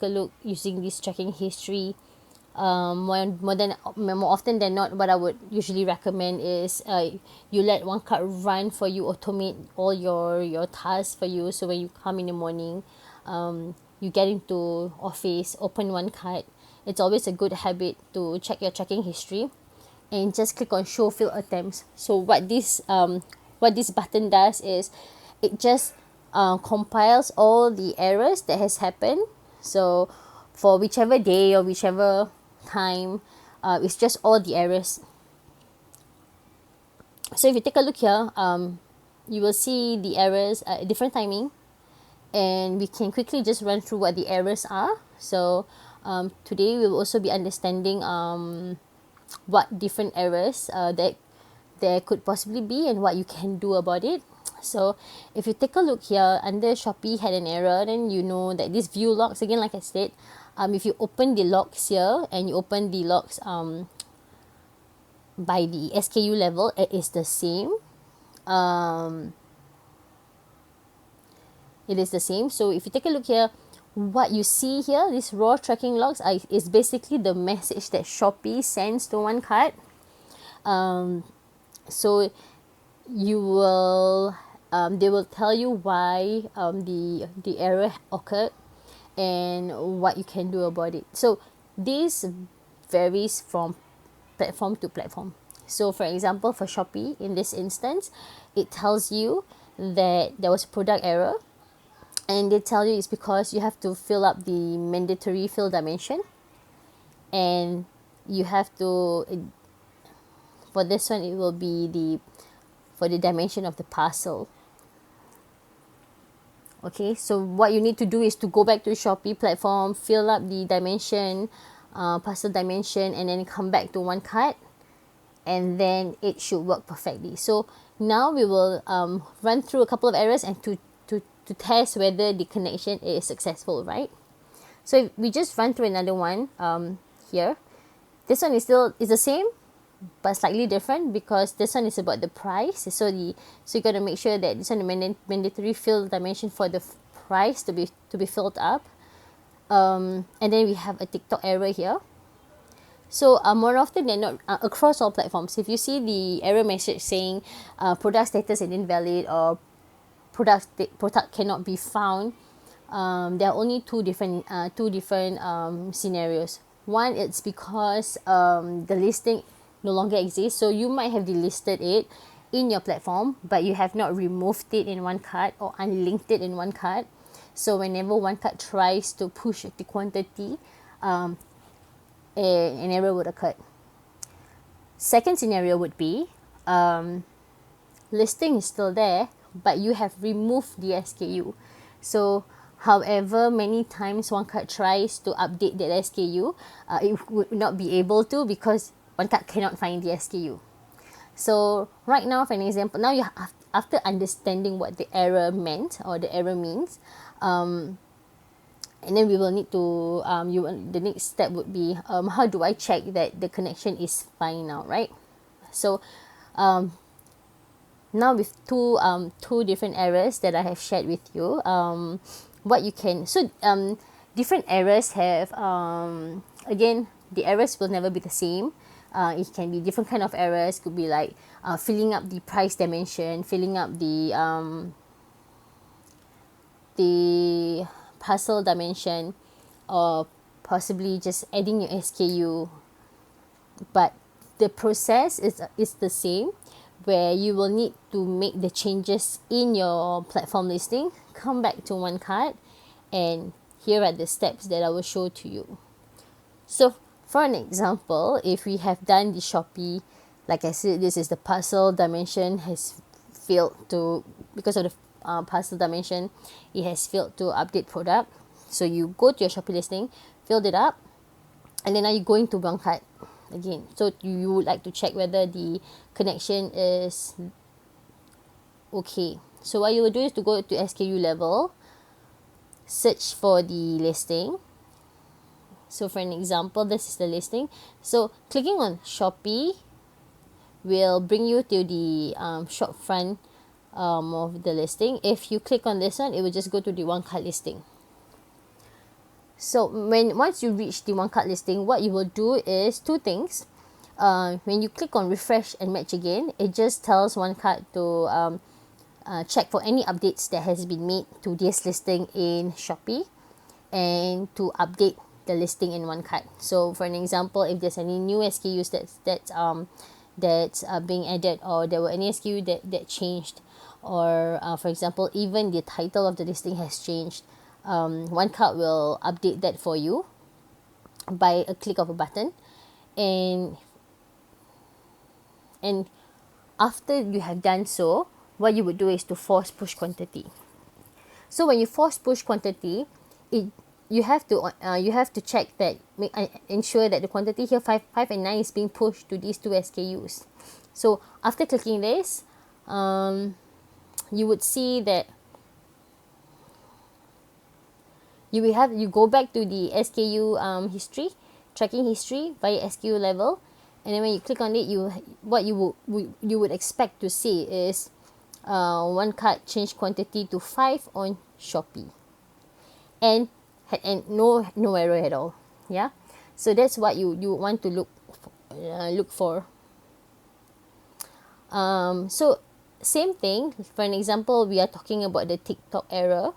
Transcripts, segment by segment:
a look using this tracking history, more often than not, what I would usually recommend is you let OneCart run for you, automate all your tasks for you. So when you come in the morning, you get into office, open OneCart. It's always a good habit to check your tracking history and just click on show field attempts. So what this button does is it just compiles all the errors that has happened. So for whichever day or whichever time, it's just all the errors. So if you take a look here, you will see the errors at different timing, and we can quickly just run through what the errors are. So today we will also be understanding what different errors that there could possibly be and what you can do about it. So if you take a look here under Shopee had an error, then you know that this view logs, again like I said, if you open the logs here and you open the logs by the SKU level, it is the same. It is the same. So if you take a look here, what you see here, these raw tracking logs is basically the message that Shopee sends to OneCart. So you will they will tell you why the error occurred and what you can do about it. So this varies from platform to platform. So for example, for Shopee in this instance, it tells you that there was a product error, and they tell you it's because you have to fill up the mandatory fill dimension, and you have to, for this one it will be for the dimension of the parcel. Okay, so what you need to do is to go back to the Shopee platform, fill up the dimension, parcel dimension, and then come back to OneCart, and then it should work perfectly. So now we will run through a couple of errors and to test whether the connection is successful, right? So we just run through another one here. This one is the same, but slightly different, because this one is about the price. So you got to make sure that this one the mandatory fill dimension for the price to be filled up. And then we have a TikTok error here. So more often than not, across all platforms, if you see the error message saying product status is invalid or product cannot be found, there are only two different scenarios. One, it's because the listing no longer exists. So you might have delisted it in your platform, but you have not removed it in OneCart or unlinked it in OneCart. So whenever OneCart tries to push the quantity, an error would occur. Second scenario would be listing is still there, but you have removed the SKU. So however many times OneCart tries to update that SKU, it would not be able to, because OneCart cannot find the SKU. So right now, for an example, now you have, after understanding what the error meant or the error means, and then we will need to the next step would be how do I check that the connection is fine now, right? So now with two different errors that I have shared with you, what you can, so different errors have again, the errors will never be the same. It can be different kind of errors. Could be like filling up the price dimension, filling up the parcel dimension, or possibly just adding your SKU. But the process is the same, where you will need to make the changes in your platform listing, come back to OneCart, and here are the steps that I will show to you. So for an example, if we have done the Shopee, like I said, this is the parcel dimension has failed to, because of the parcel dimension, it has failed to update product. So you go to your Shopee listing, filled it up, and then now you go into OneCart again. So you would like to check whether the connection is okay. So what you will do is to go to SKU level, search for the listing. So for an example, this is the listing. So clicking on Shopee will bring you to the shop front of the listing. If you click on this one, it will just go to the OneCart listing. So once you reach the OneCart listing, what you will do is two things. When you click on refresh and match again, it just tells OneCart to check for any updates that has been made to this listing in Shopee and to update the listing in OneCart. So for an example, if there's any new SKUs that's being added, or there were any SKU that changed, or for example, even the title of the listing has changed, OneCart will update that for you by a click of a button. And after you have done so, what you would do is to force push quantity. So when you force push quantity, you have to check that, ensure that the quantity here 5 and 9 is being pushed to these two SKUs. So after clicking this, you would see that you go back to the SKU history, tracking history via SKU level, and then when you click on it, what you would expect to see is OneCart change quantity to 5 on Shopee, and no error at all. Yeah, so that's what you want to look for. So same thing, for an example, we are talking about the TikTok error.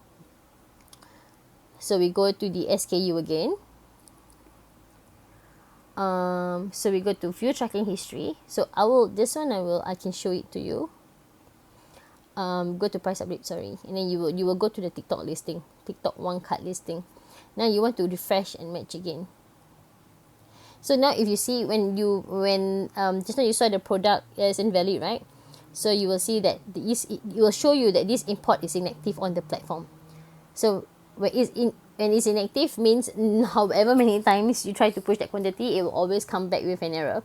So we go to the SKU again. So we go to view tracking history. So I can show it to you. Go to price update, and then you will go to the TikTok listing, TikTok OneCart listing. Now you want to refresh and match again. So now if you see when just now you saw the product is invalid, right? So you will see that it will show you that this import is inactive on the platform. So when it's inactive means however many times you try to push that quantity, it will always come back with an error.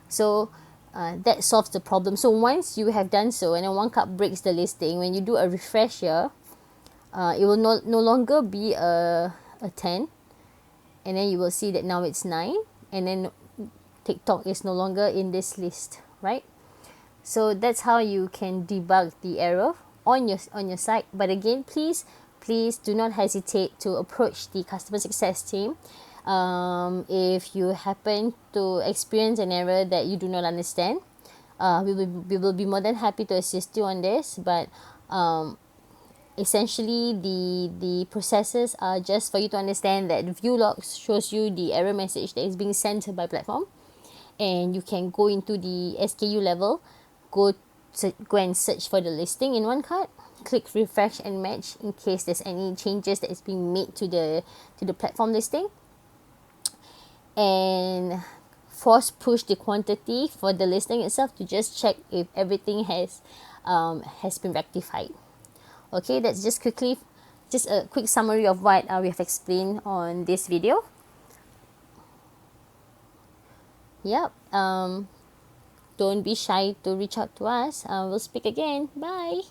So that solves the problem. So once you have done so, and then OneCart breaks the listing, when you do a refresh here, it will no longer be a 10, and then you will see that now it's 9, and then TikTok is no longer in this list, right? So that's how you can debug the error on your site. But again, please do not hesitate to approach the customer success team if you happen to experience an error that you do not understand. We will be more than happy to assist you on this, but essentially the processes are just for you to understand that the view logs shows you the error message that is being sent by platform, and you can go into the SKU level, go and search for the listing in OneCart, click refresh and match in case there's any changes that is being made to the platform listing, and force push the quantity for the listing itself to just check if everything has been rectified. Okay, that's just a quick summary of what we have explained on this video. Yep. Don't be shy to reach out to us. We'll speak again. Bye.